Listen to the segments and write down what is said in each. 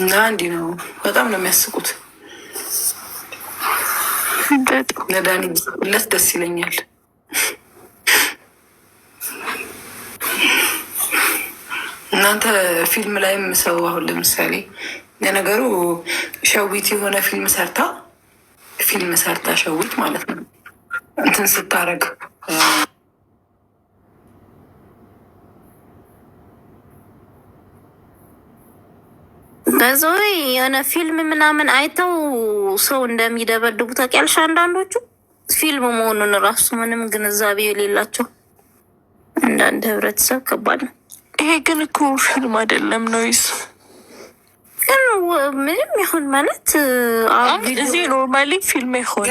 እና እንዲህ ነው። በጣም ነው የሚያስቁት። ነዳኒ ቢጽፍለት ደስ ይለኛል። እናንተ ፊልም ላይም ሰው አሁን ለምሳሌ ለነገሩ ሸዊት የሆነ ፊልም ሰርታ ሸዊት ማለት ነው እንትን ስታረግ በዛ የሆነ ፊልም ምናምን አይተው ሰው እንደሚደበድቡ ታውቂያለሽ። አንዳንዶቹ ፊልም መሆኑን ራሱ ምንም ግንዛቤ የሌላቸው አንዳንድ ህብረተሰብ ከባድ ነው። ይሄ ግን እኮ ፊልም አይደለም ነው ይስ ግን ምንም ይሁን ማለት እዚህ ኖርማሊ ፊልም ይሆን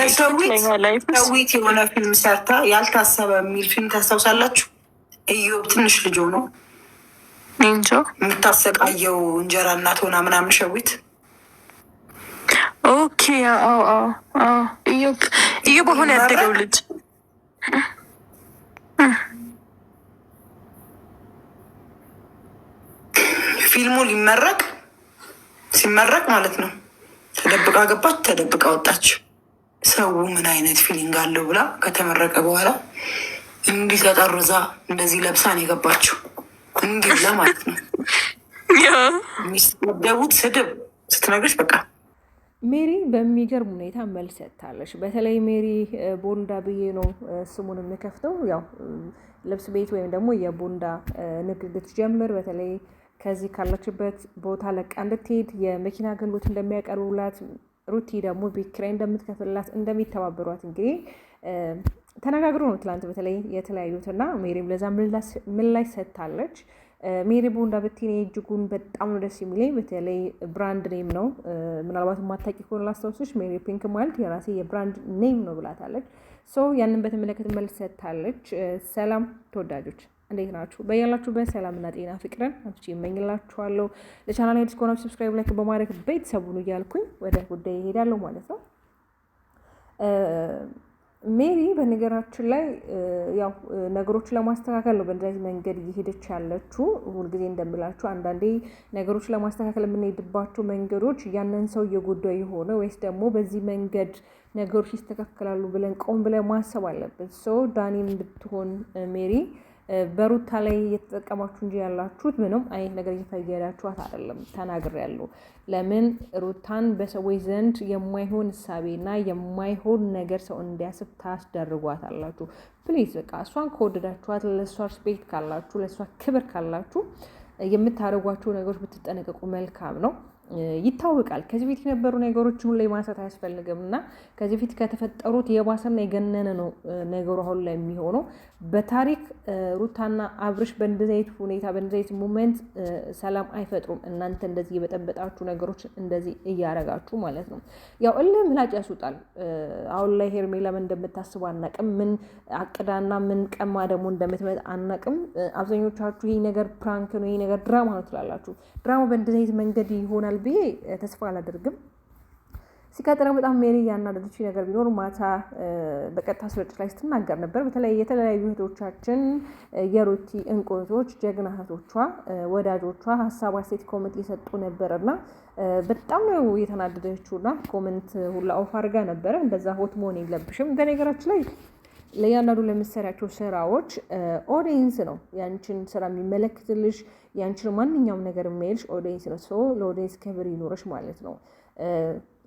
ሰዊት የሆነ ፊልም ሰርታ ያልታሰበ የሚል ፊልም ታስታውሳላችሁ? እዮብ ትንሽ ልጅ ነው እንጃ የምታሰቃየው እንጀራ እናት ሆና ምናምን ሸዊት። ኦኬ እዮብ በሆነ ያደገው ልጅ ፊልሙ ሲመረቅ ማለት ነው ተደብቃ ገባች፣ ተደብቃ ወጣች። ሰው ምን አይነት ፊሊንግ አለው ብላ ከተመረቀ በኋላ እንዲህ ተጠርዛ እንደዚህ ለብሳን የገባችው እንዲህ ብላ ማለት ነው። የሚሰደቡት ስድብ ስትነግርሽ በቃ ሜሪ በሚገርም ሁኔታ መልስ ሰጥታለች። በተለይ ሜሪ ቦንዳ ብዬ ነው ስሙን የምከፍተው። ያው ልብስ ቤት ወይም ደግሞ የቦንዳ ንግድ ልትጀምር በተለይ ከዚህ ካለችበት ቦታ ለቃ እንድትሄድ የመኪና አገልግሎት እንደሚያቀርቡላት ሩቲ ደግሞ ቤት ኪራይ እንደምትከፍልላት እንደሚተባበሯት እንግዲህ ተነጋግሮ ነው ትላንት በተለይ የተለያዩትና ሜሪም ለዛ ምላሽ ሰጥታለች። ሜሪ ቦንዳ ብትኔ እጅጉን በጣም ነው ደስ የሚለኝ። በተለይ ብራንድ ኔም ነው። ምናልባት የማታውቂ ከሆነ ላስታውስሽ ሜሪ ፒንክ ማለት የራሴ የብራንድ ኔም ነው ብላታለች። ያንን በተመለከተ መልስ ሰጥታለች። ሰላም ተወዳጆች እንዴት ናችሁ? በያላችሁበት ሰላምና ጤና ፍቅርን አብቼ እመኝላችኋለሁ። ለቻናል አዲስ ከሆናችሁ ሰብስክራይብ፣ ላይክ በማድረግ ቤተሰቡን እያልኩኝ ወደ ጉዳይ እሄዳለሁ ማለት ነው። ሜሪ በነገራችን ላይ ያው ነገሮችን ለማስተካከል ነው በእንደዚህ መንገድ እየሄደች ያለችው። ሁልጊዜ እንደምላችሁ አንዳንዴ ነገሮችን ለማስተካከል የምንሄድባቸው መንገዶች ያንን ሰው እየጎዳ የሆነ ወይስ ደግሞ በዚህ መንገድ ነገሮች ይስተካከላሉ ብለን ቆም ብለን ማሰብ አለብን። ዳኒም ብትሆን ሜሪ በሩታ ላይ እየተጠቀማችሁ እንጂ ያላችሁት ምንም አይነት ነገር እየፈየዳችኋት አይደለም። ተናግሬያለሁ። ለምን ሩታን በሰዎች ዘንድ የማይሆን እሳቤና የማይሆን ነገር ሰው እንዲያስብ ታስደርጓት አላችሁ። ፕሊዝ በቃ እሷን ከወደዳችኋት፣ ለእሷ ሪስፔክት ካላችሁ፣ ለእሷ ክብር ካላችሁ የምታደርጓቸው ነገሮች ብትጠነቀቁ መልካም ነው። ይታወቃል። ከዚህ በፊት የነበሩ ነገሮች ሁሉ ላይ ማንሳት አያስፈልግም እና ከዚህ በፊት ከተፈጠሩት የባሰና የገነነ ነው ነገሩ አሁን ላይ የሚሆነው። በታሪክ ሩታና አብርሽ በእንደዚህ አይነት ሁኔታ በእንደዚህ አይነት ሞመንት ሰላም አይፈጥሩም። እናንተ እንደዚህ የበጠበጣችሁ ነገሮች እንደዚህ እያረጋችሁ ማለት ነው። ያው እልህ ምላጭ ያስወጣል። አሁን ላይ ሄርሜላ ምን እንደምታስቡ አናቅም። ምን አቅዳና ምን ቀማ ደግሞ እንደምትመጣ አናቅም። አብዛኞቻችሁ ይህ ነገር ፕራንክ ነው፣ ይህ ነገር ድራማ ነው ትላላችሁ። ድራማ በእንደዚህ አይነት መንገድ ይሆናል ብዬ ተስፋ አላደርግም። ሲቀጥለው በጣም ሜሪ ያናደደች ነገር ቢኖር ማታ በቀጥታ ስርጭት ላይ ስትናገር ነበር። በተለይ የተለያዩ እህቶቻችን የሩቲ እንቁቶች፣ ጀግና እህቶቿ፣ ወዳጆቿ ሀሳብ አስተያየት ኮመንት እየሰጡ ነበርና በጣም ነው የተናደደችውና ኮመንት ሁላ ኦፍ አድርጋ ነበረ። እንደዛ ሆት መሆን የለብሽም። በነገራችን ላይ ለእያንዳንዱ ለምትሰሪያቸው ስራዎች ኦዲየንስ ነው ያንቺን ስራ የሚመለከትልሽ። ያንቺን ማንኛውም ነገር የሚያይልሽ ኦዲየንስ ነው። ለኦዲየንስ ክብር ይኖረሽ ማለት ነው።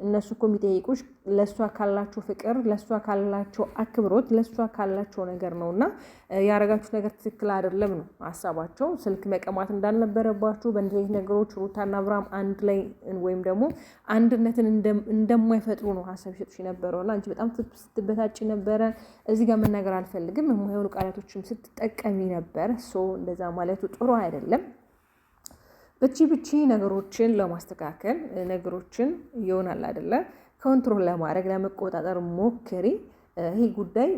እነሱ እኮ የሚጠይቁሽ ለእሷ ካላቸው ፍቅር፣ ለእሷ ካላቸው አክብሮት፣ ለእሷ ካላቸው ነገር ነው እና ያረጋችሁት ነገር ትክክል አይደለም ነው ሀሳባቸው። ስልክ መቀማት እንዳልነበረባችሁ በእንደዚህ ነገሮች ሩታና አብርሃም አንድ ላይ ወይም ደግሞ አንድነትን እንደማይፈጥሩ ነው ሀሳብ ይሰጡሽ የነበረው እና አንቺ በጣም ስትበታጭ ነበረ። እዚህ ጋር መናገር አልፈልግም። የማይሆኑ ቃላቶችም ስትጠቀሚ ነበር። እንደዛ ማለቱ ጥሩ አይደለም። ብቻ ነገሮችን ለማስተካከል ነገሮችን ይሆናል አይደለ ኮንትሮል ለማድረግ ለመቆጣጠር ሞክሪ። ይሄ ጉዳይ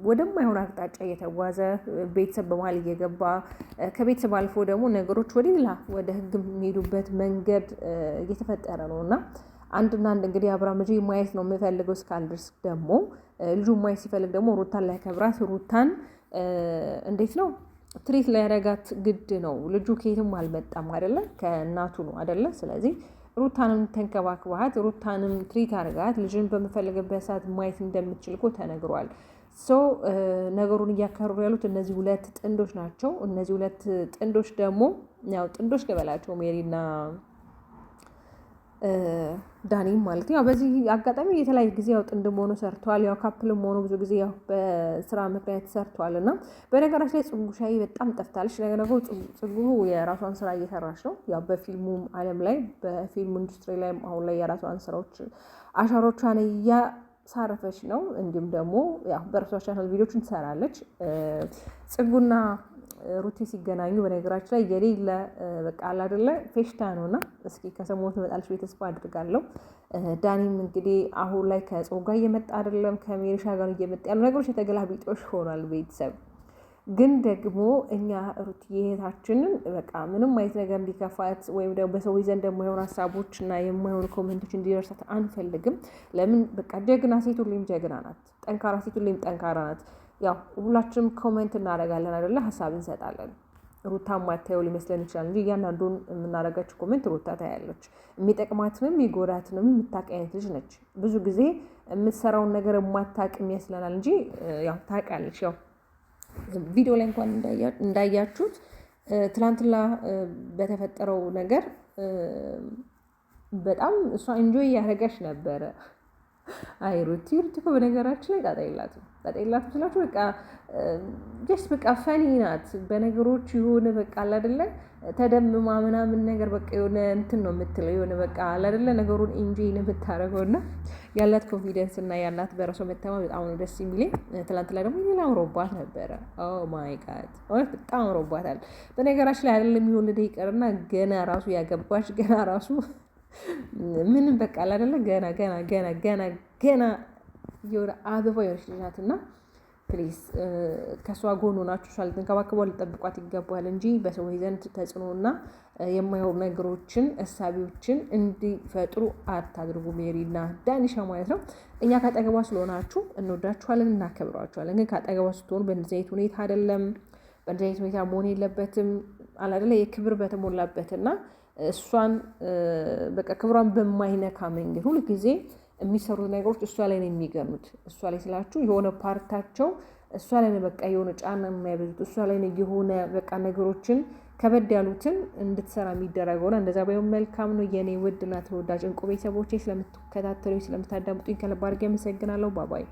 ወደማይሆን አቅጣጫ እየተጓዘ ቤተሰብ በመሀል እየገባ ከቤተሰብ አልፎ ደግሞ ነገሮች ወደ ሌላ ወደ ሕግ የሚሄዱበት መንገድ እየተፈጠረ ነው እና አንድና አንድ እንግዲህ አብርሃም ልጅ ማየት ነው የምፈልገው እስካልድረስ ደግሞ ልጁ ማየት ሲፈልግ ደግሞ ሩታን ላይ ከብራት ሩታን እንዴት ነው ትሪት ላይ ያረጋት ግድ ነው። ልጁ ከየትም አልመጣም አይደለ ከእናቱ ነው አይደለ። ስለዚህ ሩታንም ተንከባክባት፣ ሩታንም ትሪት አርጋት፣ ልጅን በምፈልግበት ሰዓት ማየት እንደምትችል እኮ ተነግሯል። ነገሩን እያካረሩ ያሉት እነዚህ ሁለት ጥንዶች ናቸው። እነዚህ ሁለት ጥንዶች ደግሞ ያው ጥንዶች ልበላቸው ሜሪና ዳኒም ማለት ነው። በዚህ አጋጣሚ የተለያየ ጊዜ ያው ጥንድ መሆኑ ሰርተዋል። ያው ካፕልም ሆኖ ብዙ ጊዜ ያው በስራ ምክንያት ሰርተዋል። እና በነገራችን ላይ ጽጉ ሻይ በጣም ጠፍታለች። ነገሩ ጽጉ የራሷን ስራ እየሰራች ነው። ያው በፊልሙ ዓለም ላይ በፊልሙ ኢንዱስትሪ ላይ አሁን ላይ የራሷን ስራዎች አሻሮቿን እያሳረፈች ነው። እንዲሁም ደግሞ ያው በራሷ ቻናል ቪዲዮችን ትሰራለች። ጽጉና ሩቲ ሲገናኙ በነገራችን ላይ የሌለ በቃ አላደለ ፌሽታ ነውና እስኪ ከሰሞኑ ትመጣለች ቤት ተስፋ አድርጋለሁ። ዳኒም እንግዲህ አሁን ላይ ከጽጉ ጋር እየመጣ አይደለም፣ ከሜሪሻ ጋር እየመጣ ያሉ ነገሮች የተገላቢጦሽ ሆኗል። ቤተሰብ ግን ደግሞ እኛ ሩቲ እህታችንን በቃ ምንም አይነት ነገር እንዲከፋት ወይም ደግሞ በሰው ዘንድ የማይሆን ሀሳቦች እና የማይሆኑ ኮሜንቶች እንዲደርሳት አንፈልግም። ለምን በቃ ጀግና ሴት ሁሌም ጀግና ናት፣ ጠንካራ ሴት ሁሌም ጠንካራ ናት። ያው ሁላችንም ኮሜንት እናደርጋለን አይደለ? ሀሳብ እንሰጣለን። ሩታ ማታየው ሊመስለን ይችላል እንጂ እያንዳንዱን የምናደርጋቸው ኮሜንት ሩታ ታያለች። የሚጠቅማትንም የሚጎዳትንም የምታውቅ አይነት ልጅ ነች። ብዙ ጊዜ የምትሰራውን ነገር የማታውቅ ይመስለናል እንጂ ያው ታውቃለች። ያው ቪዲዮ ላይ እንኳን እንዳያችሁት ትናንትና በተፈጠረው ነገር በጣም እሷ ኢንጆይ እያደረገች ነበረ። አይ ሩቲ እኮ በነገራችን ላይ ጣጣ የላትም ስላችሁ በቃ ጀስት በቃ ፈኒ ናት በነገሮች የሆነ በቃ አላደለ ተደምማ ምናምን ነገር በቃ የሆነ እንትን ነው የምትለው የሆነ በቃ አላደለ ነገሩን ኢንጆይ ነው የምታደርገው። እና ያላት ኮንፊደንስ እና ያላት በራሷ መተማመን በጣም ነው ደስ የሚለኝ። ትላንት ላይ ደግሞ ሌላ አምሮባት ነበረ። ኦ ማይ ጋድ እውነት በጣም አምሮባታል። በነገራችን ላይ አይደለም የሚሆን ይቀርና ገና ራሱ ያገባች ገና ራሱ ምንም በቃ አላደለ ገና የሆነ አበባ የሆነች ልጅ ናት። እና ፕሊዝ ከእሷ ጎን ሆናችሁ እሷ ልትንከባከቧ ልጠብቋት ይገባል እንጂ በሰዎች ዘንድ ተጽዕኖና የማይሆኑ ነገሮችን እሳቢዎችን እንዲፈጥሩ አታድርጉ። ሜሪና ዳኒሻ ማለት ነው። እኛ ካጠገቧ ስለሆናችሁ እንወዳችኋለን፣ እናከብሯችኋለን። ግን ካጠገቧ ስትሆኑ በእንደዚህ አይነት ሁኔታ አይደለም፣ በእንደዚህ አይነት ሁኔታ መሆን የለበትም። አላደለ የክብር በተሞላበትና እሷን በቃ ክብሯን በማይነካ መንገድ ሁሉ ጊዜ የሚሰሩት ነገሮች እሷ ላይ ነው የሚገኑት። እሷ ላይ ስላችሁ የሆነ ፓርታቸው እሷ ላይ ነው በቃ የሆነ ጫና የሚያበዙት እሷ ላይ ነው የሆነ በቃ ነገሮችን ከበድ ያሉትን እንድትሰራ የሚደረገውና እንደዛ ባይሆን መልካም ነው። የኔ ውድና ተወዳጅ እንቁ ቤተሰቦቼ ስለምትከታተሉኝ ስለምታዳምጡኝ ከልብ አድርጌ አመሰግናለሁ። ባባይ